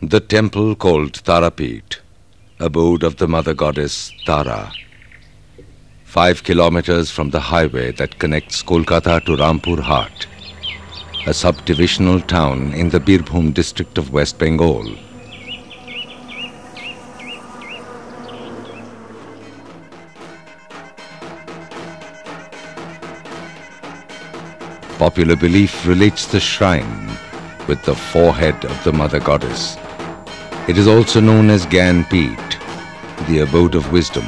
The temple called Tarapeeth, abode of the mother goddess Tara. 5 kilometers from the highway that connects Kolkata to Rampur Haat, a subdivisional town in the Birbhum district of West Bengal. Popular belief relates the shrine with the forehead of the mother goddess. It is also known as Gyanpeeth, the abode of wisdom.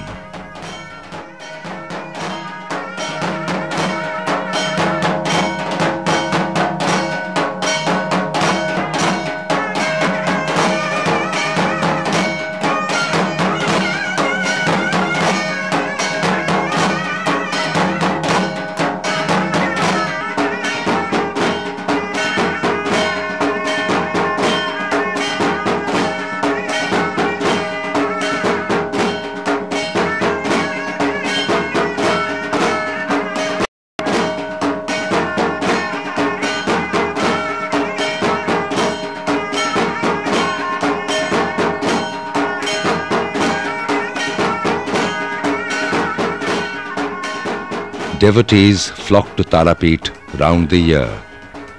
Devotees flock to Tarapeeth round the year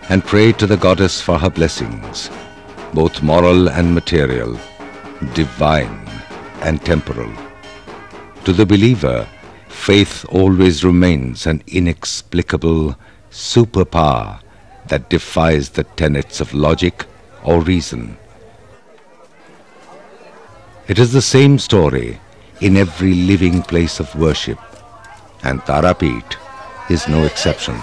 and pray to the goddess for her blessings, both moral and material, divine and temporal. To the believer, faith always remains an inexplicable superpower that defies the tenets of logic or reason. It is the same story in every living place of worship, and Tarapeeth is no exception.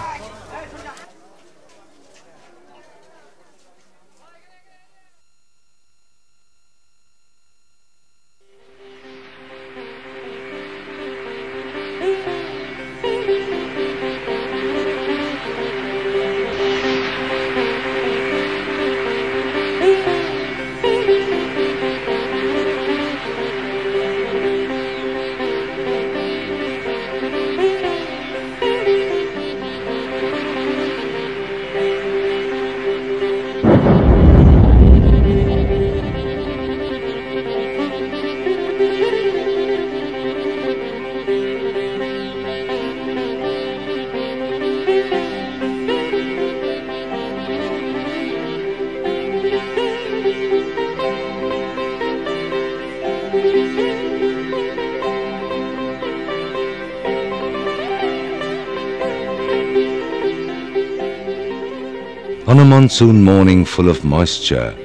On a monsoon morning full of moisture,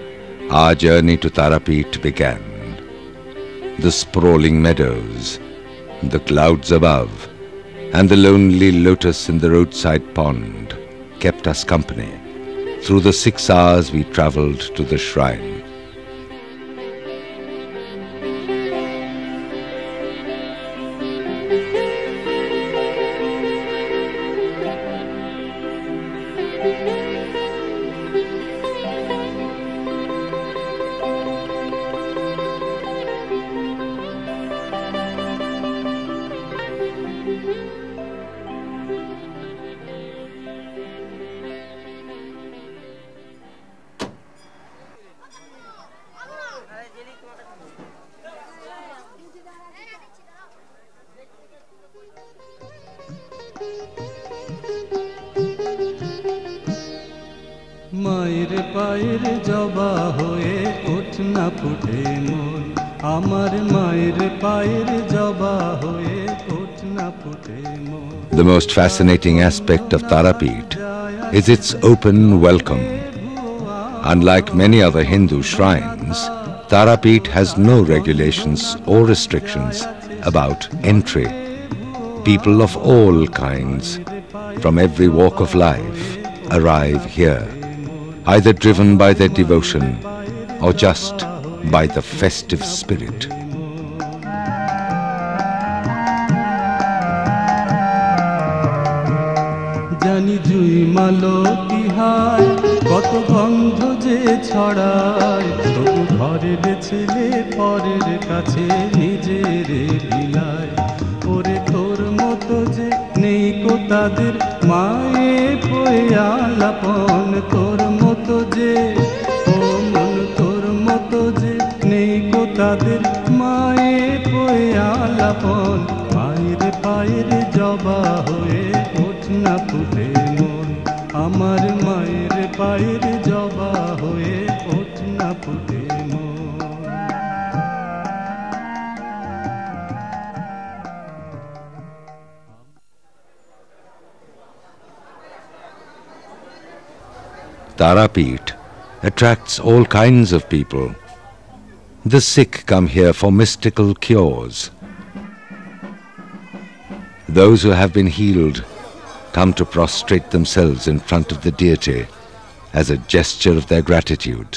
our journey to Tarapeeth began. The sprawling meadows, the clouds above, and the lonely lotus in the roadside pond kept us company through the 6 hours we travelled to the shrine. মায়ের পায়ের জবা হয়ে ওঠ না ফুটে মন আমার মায়ের পায়ের জবা হয়ে ওঠ না ফুটে মন The most fascinating aspect of Tarapeeth is its open welcome. Unlike many other Hindu shrines, Tarapeeth has no regulations or restrictions about entry. People of all kinds, from every walk of life, arrive here, either driven by their devotion or just by the festive spirit. জানি জুই মালতী হায় কত গন্ধ যে ছড়ায় তবু ঘরের ছেলে পরের কাছে নিজের বিলায় ওরে তোর মতো যে নেই কো তাদের মায়ে পয়ে আলাপন তোর মতো যে ও মন তোর মতো আপন মায়ের পায়ের জবা হয়ে ওঠ না ফুটে মন আমার মায়ের পায়ের জবা হয়ে ওঠ না ফুটে মন Tarapet attracts all kinds of people. The sick come here for mystical cures. Those who have been healed come to prostrate themselves in front of the deity as a gesture of their gratitude.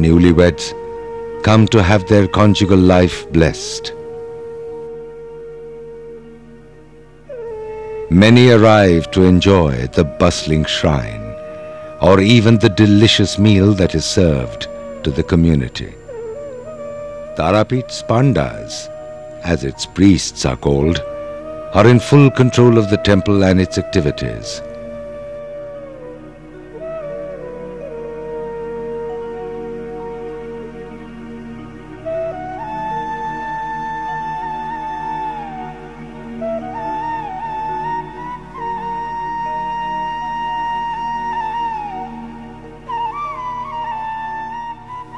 Newlyweds come to have their conjugal life blessed. Many arrive to enjoy the bustling shrine or even the delicious meal that is served to the community. Tarapet's Pandas, as its priests are called, are in full control of the temple and its activities.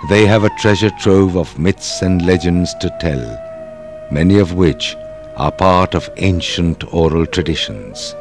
They have a treasure trove of myths and legends to tell, many of which are part of ancient oral traditions.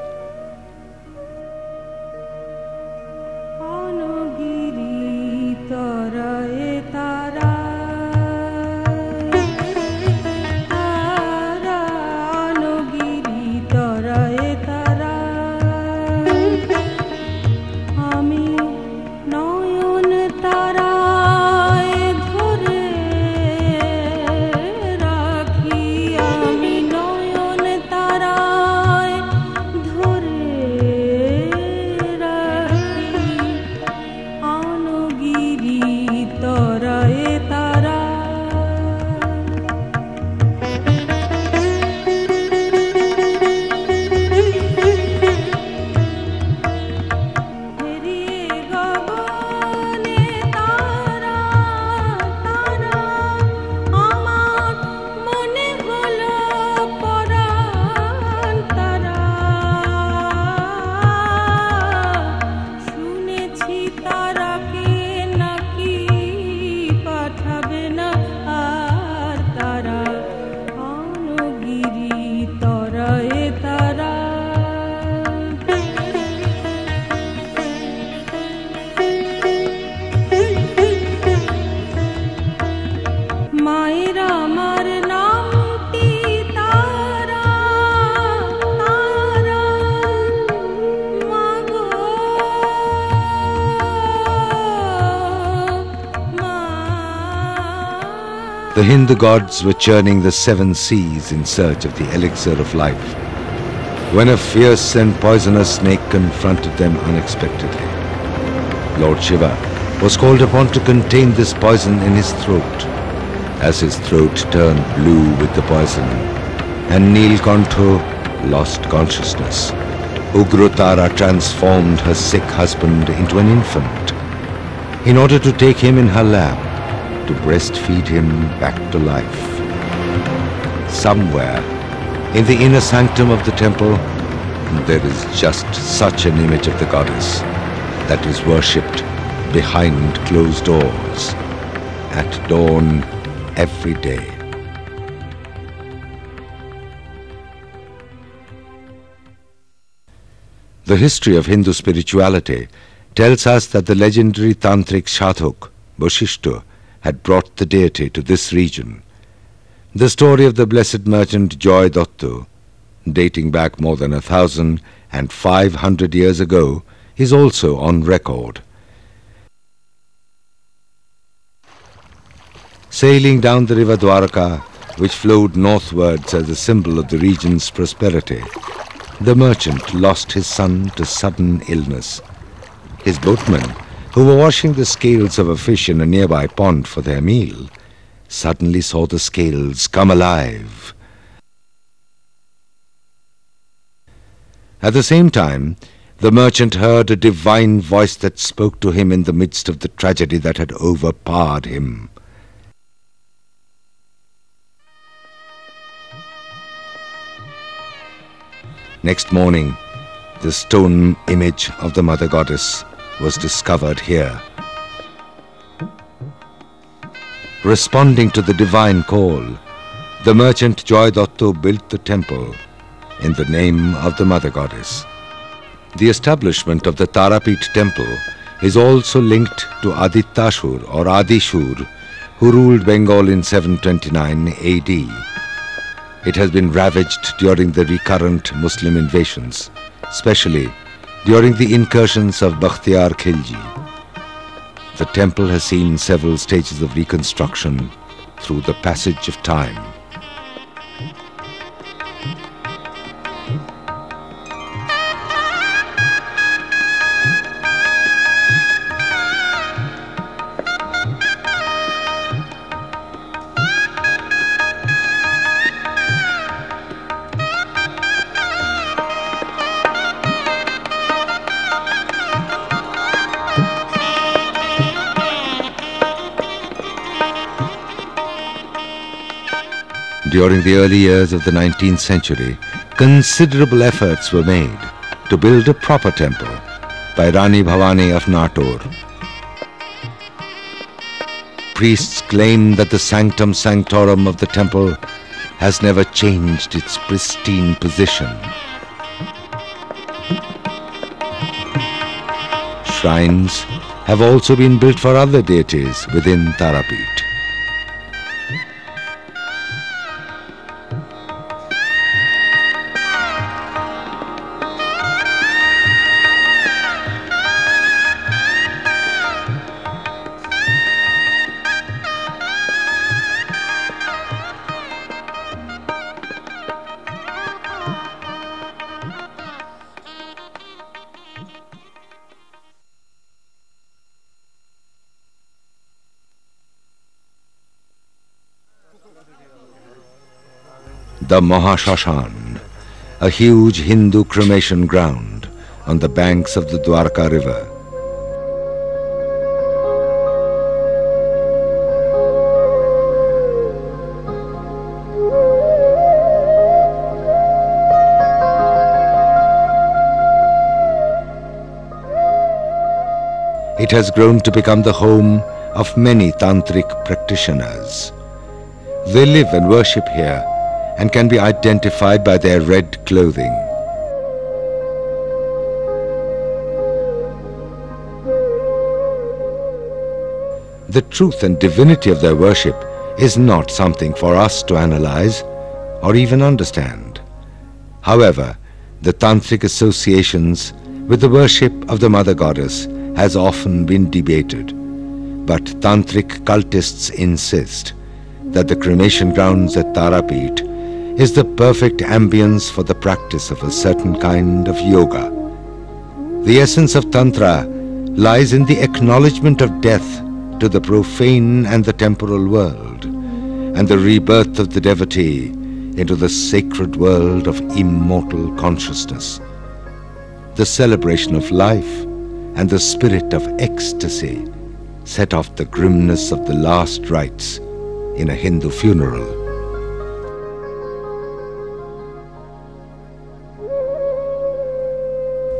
The Hindu gods were churning the 7 seas in search of the elixir of life, when a fierce and poisonous snake confronted them unexpectedly. Lord Shiva was called upon to contain this poison in his throat. As his throat turned blue with the poison, and Neelkantha lost consciousness, Ugrotara transformed her sick husband into an infant, in order to take him in her lap, to breastfeed him back to life. Somewhere in the inner sanctum of the temple, there is just such an image of the goddess that is worshipped behind closed doors at dawn every day. The history of Hindu spirituality tells us that the legendary tantric Sadhuk, Vashishta, had brought the deity to this region. The story of the blessed merchant Joy Dottu, dating back more than 1,500 years ago, is also on record. Sailing down the river Dwarka, which flowed northwards as a symbol of the region's prosperity, the merchant lost his son to sudden illness. His boatmen, who were washing the scales of a fish in a nearby pond for their meal, suddenly saw the scales come alive. At the same time, the merchant heard a divine voice that spoke to him in the midst of the tragedy that had overpowered him. Next morning, the stone image of the Mother Goddess was discovered here. Responding to the divine call, the merchant Joy Dotto built the temple in the name of the Mother Goddess. The establishment of the Tarapit temple is also linked to Adityashur or Adishur, who ruled Bengal in 729 AD. It has been ravaged during the recurrent Muslim invasions, especially during the incursions of Bakhtiyar Khilji. The temple has seen several stages of reconstruction through the passage of time. During the early years of the 19th century, considerable efforts were made to build a proper temple by Rani Bhavani of Nator. Priests claim that the sanctum sanctorum of the temple has never changed its pristine position. Shrines have also been built for other deities within Tarapit. The Mahashashan, a huge Hindu cremation ground on the banks of the Dwarka river. It has grown to become the home of many tantric practitioners. They live and worship here and can be identified by their red clothing. The truth and divinity of their worship is not something for us to analyze or even understand. However, the tantric associations with the worship of the Mother Goddess has often been debated, but tantric cultists insist that the cremation grounds at Tarapit is the perfect ambience for the practice of a certain kind of yoga. The essence of Tantra lies in the acknowledgement of death to the profane and the temporal world, and the rebirth of the devotee into the sacred world of immortal consciousness. The celebration of life and the spirit of ecstasy set off the grimness of the last rites in a Hindu funeral.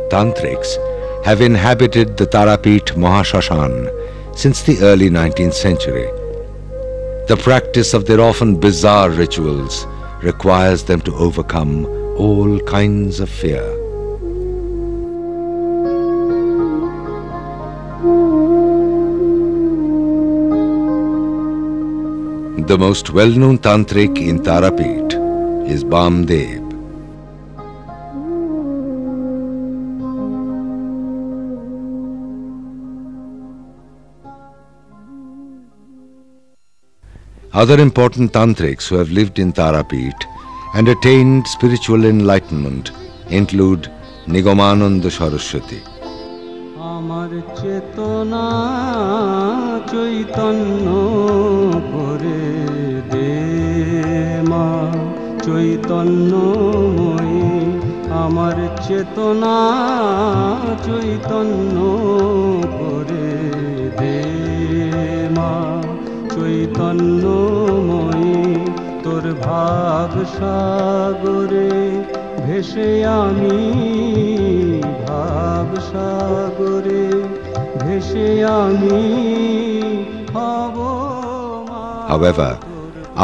Tantrics have inhabited the Tarapit Mahashashan since the early 19th century. The practice of their often bizarre rituals requires them to overcome all kinds of fear. The most well-known tantric in Tarapit is Bamdev. Other important tantrics who have lived in Tarapit and attained spiritual enlightenment include Nigamananda Saraswati. আমার চেতনা চৈতন্য করে দে মা চৈতন্যময়ী আমার চেতনা চৈতন্য করে দে মা চৈতন্যময়ী তোর ভাব সাগরে ভেসে আমি ভাব সাগরে ভেসে আমি হব। However,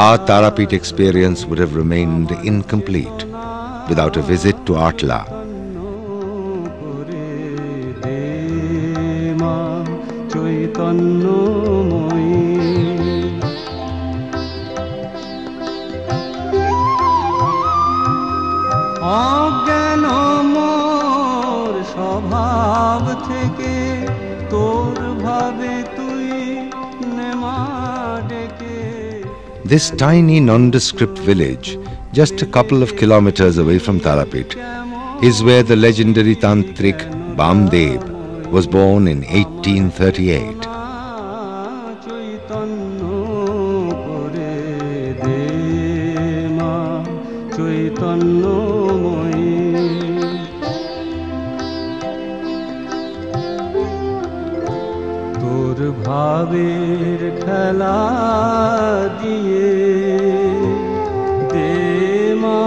our Tarapit experience would have remained incomplete without a visit to Atla. অজ্ঞান মোর স্বভাব থেকে তোর ভাবে তুই নেমা ডেকে। This tiny nondescript village, just a couple of kilometers away from Tarapit, is where the legendary Tantric Bamdev was born in 1838. তোর ভাবের খেলা দিয়ে দে মা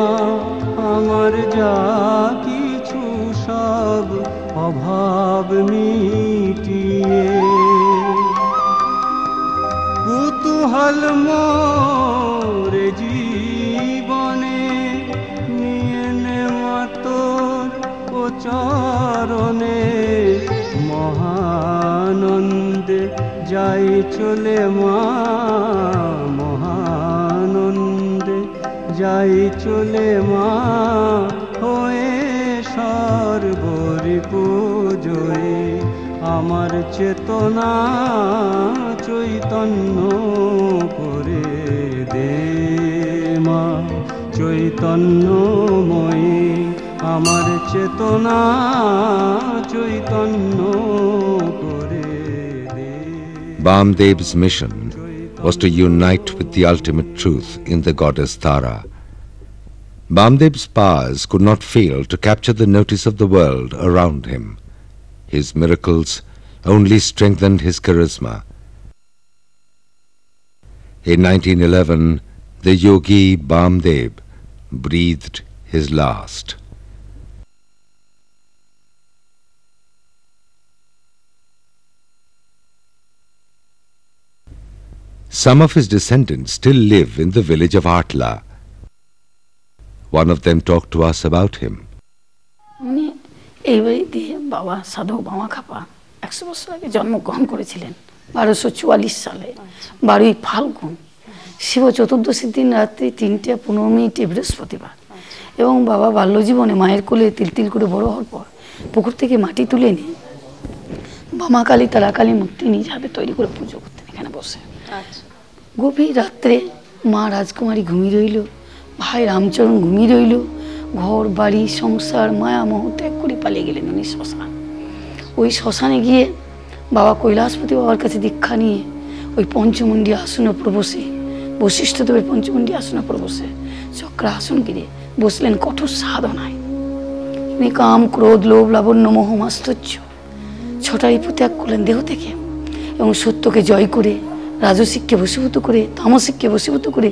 আমার যা কিছু সব অভাব মিটিয়ে। কুতূহল মোর জীবনে নিয়ে নে মা তোর চরণে। মহানন্দে যাই চলে মা মহানন্দে যাই চলে মা হয়ে সর্বরিপুজয়ে। আমার চেতনা চৈতন্য করে দে মা চৈতন্যময়ী। আমার চেতনা চৈতন্য করে দে। Bamdev's mission was to unite with the ultimate truth in the goddess Tara. Bamdev's powers could not fail to capture the notice of the world around him. His miracles only strengthened his charisma. In 1911, the yogi Bamdev breathed his last. Some of his descendants still live in the village of Atla. One of them talked to us about him. এই বাড়িতে বাবা সাধু বামা খাপা 100 বছর আগে জন্মগ্রহণ করেছিলেন 1244 সালে 12ই ফাল্গুন শিব চতুর্দশীর দিন রাত্রি 3:15 বৃহস্পতিবার। এবং বাবা বাল্যজীবনে মায়ের কোলে তিল তিল করে বড় হওয়ার পর পুকুর থেকে মাটি তুলে নিয়ে বামা কালী তারা কালী মূর্তি নিজ হাতে তৈরি করে পুজো করতেন এখানে বসে। গভীর রাত্রে মা রাজকুমারী ঘুমিয়ে রইল, ভাই রামচরণ ঘুমিয়ে রইল। ঘর বাড়ি সংসার মায়া মোহ ত্যাগ করে পালিয়ে গেলেন উনি শ্মশান। ওই শ্মশানে গিয়ে বাবা কৈলাসপতি বাবার কাছে দীক্ষা নিয়ে ওই পঞ্চমুণ্ডী আসনে প্রবসে বশিষ্ঠদেবের পঞ্চমুণ্ডী আসনে প্রবসে চক্র আসন গিরে বসলেন কঠোর সাধনায়। উনি কাম ক্রোধ লোভ লাবণ্য মোহ মাস্তর্য ছটা রিপু ত্যাগ করলেন দেহ থেকে এবং সত্যকে জয় করে রাজসিককে বশীভূত করে তামসিককে বশীভূত করে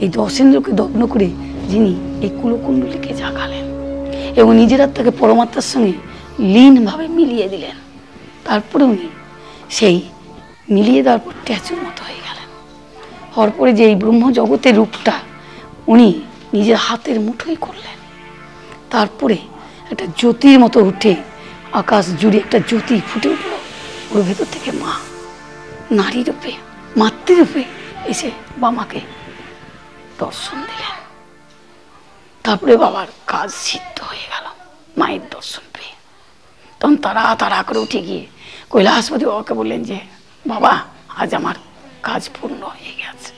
এই দশেন্দ্রকে দগ্ন করে যিনি এই কুলকুণ্ডলীকে জাগালেন এবং নিজের আত্মাকে পরমাত্মার সঙ্গে লীনভাবে মিলিয়ে দিলেন। তারপরে উনি সেই মিলিয়ে দেওয়ার পর ট্যাচুর মতো হয়ে গেলেন। হওয়ার পরে যে এই ব্রহ্ম জগতের রূপটা উনি নিজের হাতের মুঠোই করলেন। তারপরে একটা জ্যোতির মতো উঠে আকাশ জুড়ে একটা জ্যোতি ফুটে উঠল। ওর ভেতর থেকে মা নারী রূপে মাতৃরূপে এসে বামাকে দর্শন দিলেন। তারপরে বাবার কাজ সিদ্ধ হয়ে গেল মায়ের দর্শন পেয়ে। তখন তারা তারা করে উঠে গিয়ে কৈলাসপতি বাবাকে বললেন যে বাবা আজ আমার কাজ পূর্ণ হয়ে গেছে,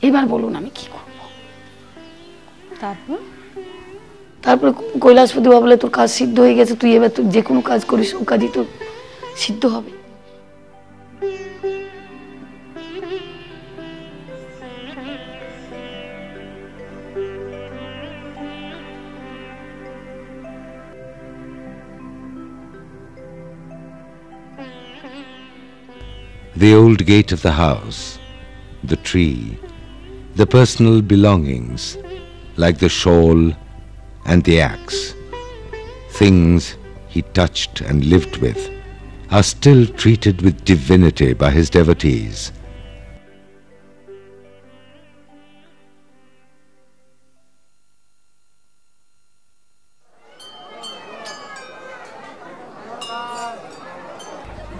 এবার বলুন আমি কি করব। তারপরে কৈলাসপতি বাবা বলে তোর কাজ সিদ্ধ হয়ে গেছে, তুই এবার তুই যে কোনো কাজ করিস ও কাজই তোর সিদ্ধ হবে। The old gate of the house, the tree, the personal belongings like the shawl and the axe, things he touched and lived with, are still treated with divinity by his devotees.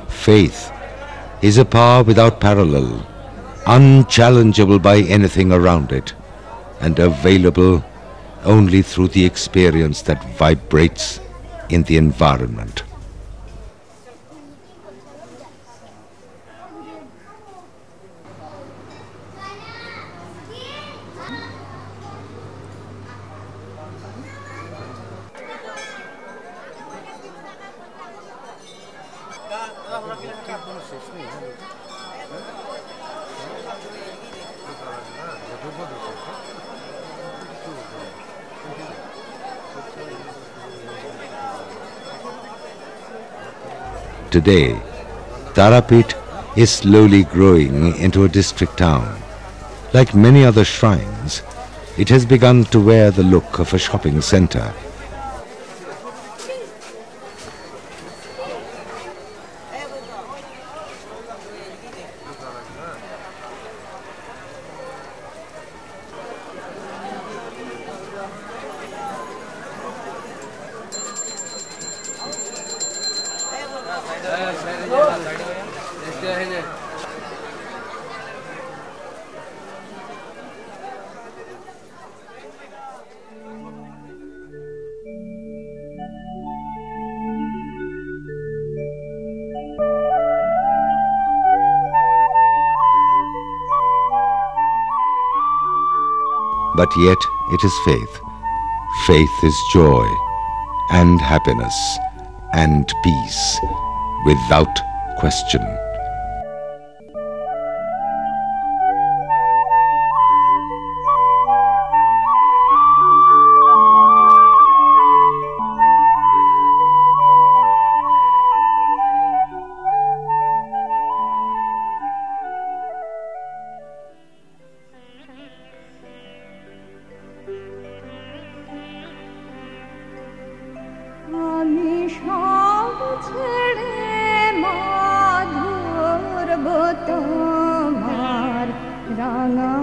Faith is a power without parallel, unchallengeable by anything around it, and available only through the experience that vibrates in the environment. Today, Tarapit is slowly growing into a district town. Like many other shrines, it has begun to wear the look of a shopping center. But yet it is faith. Faith is joy and happiness and peace without question. তোমার রাঙা